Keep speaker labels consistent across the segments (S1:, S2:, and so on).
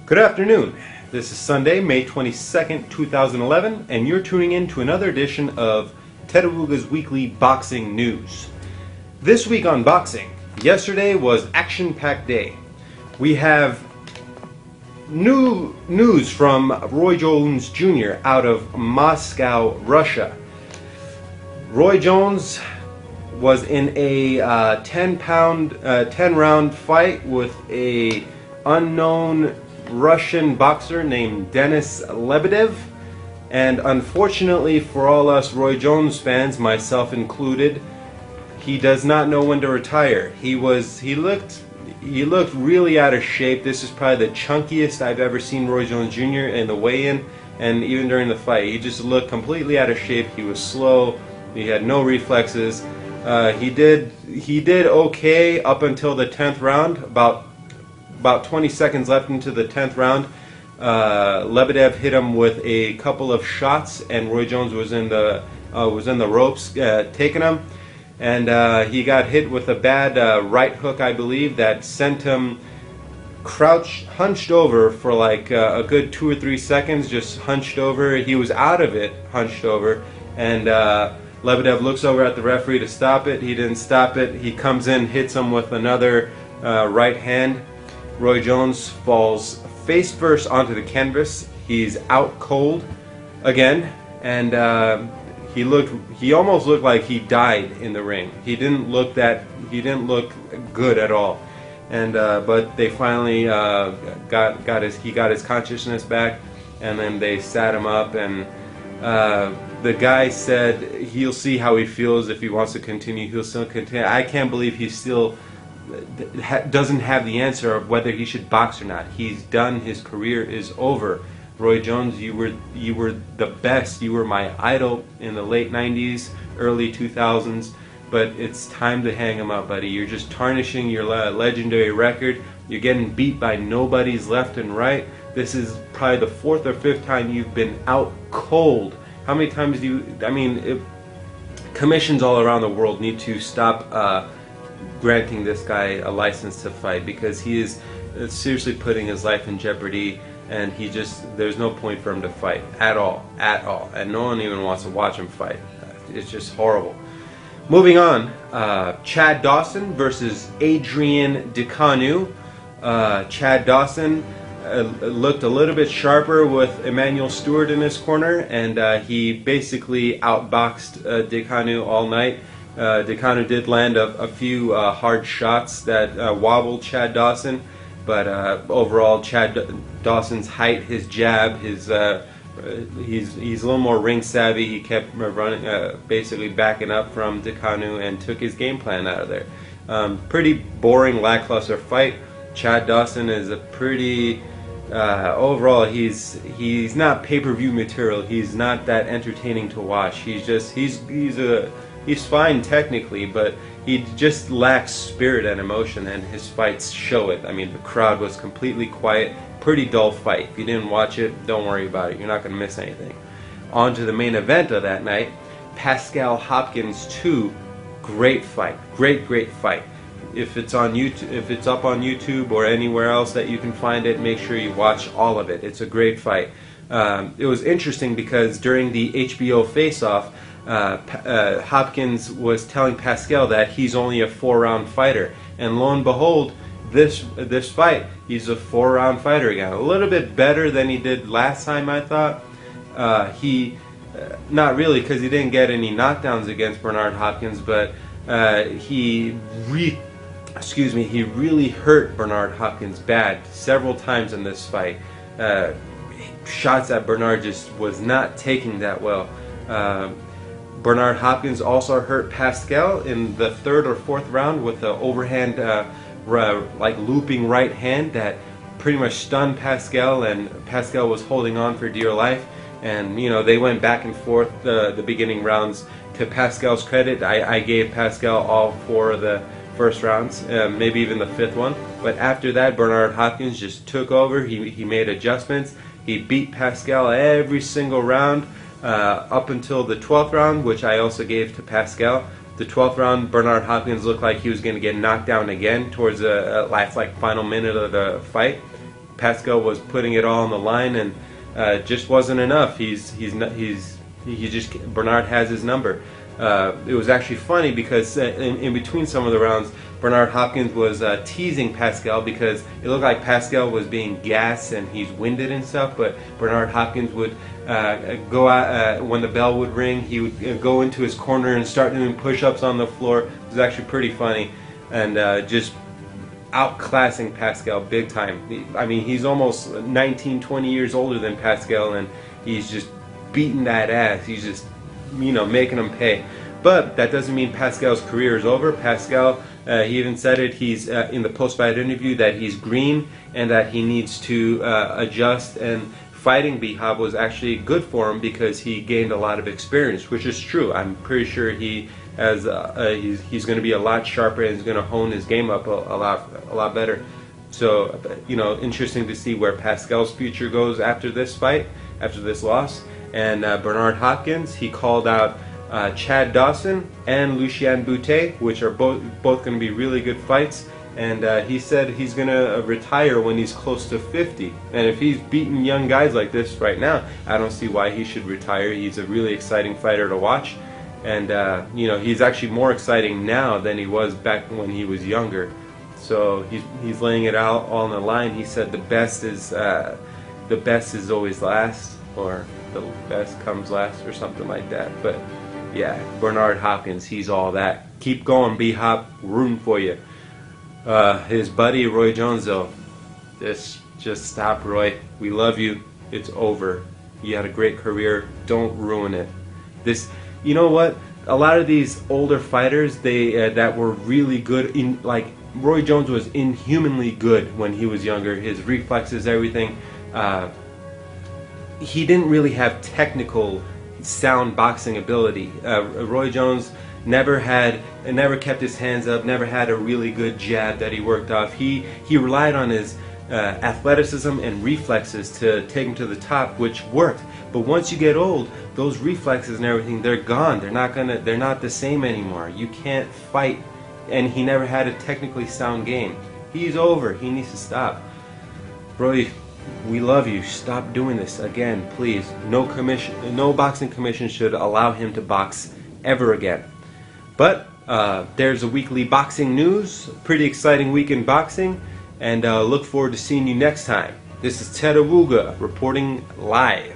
S1: Good afternoon. This is Sunday, May 22nd, 2011, and you're tuning in to another edition of Tetaruga's Weekly Boxing News. This week on boxing, yesterday was action-packed day. We have new news from Roy Jones Jr. out of Moscow, Russia. Roy Jones was in a 10-round fight with a unknown Russian boxer named Denis Lebedev, and unfortunately for all us Roy Jones fans, myself included, he does not know when to retire. He looked really out of shape. This is probably the chunkiest I've ever seen Roy Jones Jr. in the weigh-in, and even during the fight he just looked completely out of shape. He was slow, he had no reflexes. He did okay up until the 10th round. About 20 seconds left into the 10th round, Lebedev hit him with a couple of shots, and Roy Jones was in the ropes taking him, and he got hit with a bad right hook, I believe, that sent him hunched over for like a good 2 or 3 seconds, just hunched over. He was out of it, hunched over, and Lebedev looks over at the referee to stop it. He didn't stop it. He comes in, hits him with another right hand. Roy Jones falls face first onto the canvas. He's out cold again, and he almost looked like he died in the ring. He didn't look good at all. And but they finally got his consciousness back, and then they sat him up, and the guy said he'll see how he feels. If he wants to continue, he'll still continue. I can't believe he still doesn't have the answer of whether he should box or not. He's done. His career is over. Roy Jones, you were the best. You were my idol in the late 90s, early 2000s, but it's time to hang him up, buddy. You're just tarnishing your legendary record. You're getting beat by nobodies left and right. This is probably the 4th or 5th time you've been out cold. How many times commissions all around the world need to stop granting this guy a license to fight, because he is seriously putting his life in jeopardy, and there's no point for him to fight at all, and no one even wants to watch him fight. It's just horrible. Moving on, Chad Dawson versus Adrian Deconew. Chad Dawson looked a little bit sharper with Emmanuel Stewart in his corner, and he basically outboxed Deconew all night. Deconew did land a few hard shots that wobbled Chad Dawson, but overall Chad Dawson's height, his jab, he's a little more ring savvy. He kept running, basically backing up from Deconew, and took his game plan out of there. Pretty boring, lackluster fight. Chad Dawson is a pretty overall, he's not pay-per-view material. He's not that entertaining to watch. He's fine technically, but he just lacks spirit and emotion, and his fights show it. I mean, the crowd was completely quiet. Pretty dull fight. If you didn't watch it, don't worry about it. You're not going to miss anything. On to the main event of that night, Pascal Hopkins 2. Great fight. Great fight. If it's on YouTube, if it's up on YouTube or anywhere else that you can find it, make sure you watch all of it. It's a great fight. It was interesting because during the HBO face-off, Hopkins was telling Pascal that he's only a 4-round fighter, and lo and behold, this fight, he's a 4-round fighter again. A little bit better than he did last time, I thought. Not really, because he didn't get any knockdowns against Bernard Hopkins, but he really hurt Bernard Hopkins bad several times in this fight. Shots that Bernard just was not taking that well. Bernard Hopkins also hurt Pascal in the 3rd or 4th round with the overhand, like looping right hand that pretty much stunned Pascal, and Pascal was holding on for dear life. And you know, they went back and forth the beginning rounds. To Pascal's credit, I gave Pascal all 4 of the first rounds, maybe even the 5th one. But after that, Bernard Hopkins just took over. He made adjustments. He beat Pascal every single round. Up until the 12th round, which I also gave to Pascal. The 12th round, Bernard Hopkins looked like he was going to get knocked down again towards the last final minute of the fight. Pascal was putting it all on the line, and just wasn't enough. Bernard has his number. It was actually funny because in between some of the rounds, Bernard Hopkins was teasing Pascal because it looked like Pascal was being gassed and he's winded and stuff, but Bernard Hopkins would go out when the bell would ring. He would go into his corner and start doing push-ups on the floor. It was actually pretty funny, and just outclassing Pascal big time. I mean, he's almost 19, 20 years older than Pascal, and he's just beating that ass. He's just, you know, making him pay. But that doesn't mean Pascal's career is over. Pascal, he even said it, he's in the post-fight interview, that he's green and that he needs to adjust, and fighting B-Hop was actually good for him because he gained a lot of experience, which is true. I'm pretty sure he has he's going to be a lot sharper and he's going to hone his game up a lot better. So, you know, interesting to see where Pascal's future goes after this fight, after this loss. And Bernard Hopkins, he called out Chad Dawson and Lucian Bute, which are both going to be really good fights. And he said he's going to retire when he's close to 50. And if he's beating young guys like this right now, I don't see why he should retire. He's a really exciting fighter to watch. And, you know, he's actually more exciting now than he was back when he was younger. So he's laying it out all on the line. He said the best is always last, or the best comes last, or something like that. But yeah, Bernard Hopkins, he's all that. Keep going, B-Hop, rooting for you. His buddy Roy Jones, though, just stop, Roy. We love you. It's over. You had a great career. Don't ruin it. You know what? A lot of these older fighters, they that were really good in, like Roy Jones was inhumanly good when he was younger. His reflexes, everything. He didn't really have technical, sound boxing ability. Roy Jones never kept his hands up, never had a really good jab that he worked off. He relied on his athleticism and reflexes to take him to the top, which worked. But once you get old, those reflexes and everything, they're gone. They're not the same anymore. You can't fight. And he never had a technically sound game. He's over. He needs to stop. Roy, we love you. Stop doing this again, please. No boxing commission should allow him to box ever again. But there's a weekly boxing news. Pretty exciting week in boxing, and look forward to seeing you next time. This is Ted Awuga reporting live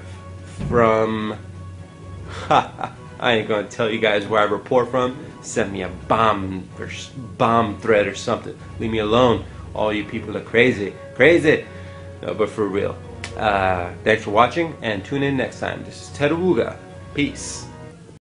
S1: from I ain't gonna tell you guys where I report from. Send me a bomb threat or something. Leave me alone. All you people are crazy. No, but for real. Thanks for watching, and tune in next time. This is Ted Awuga. Peace.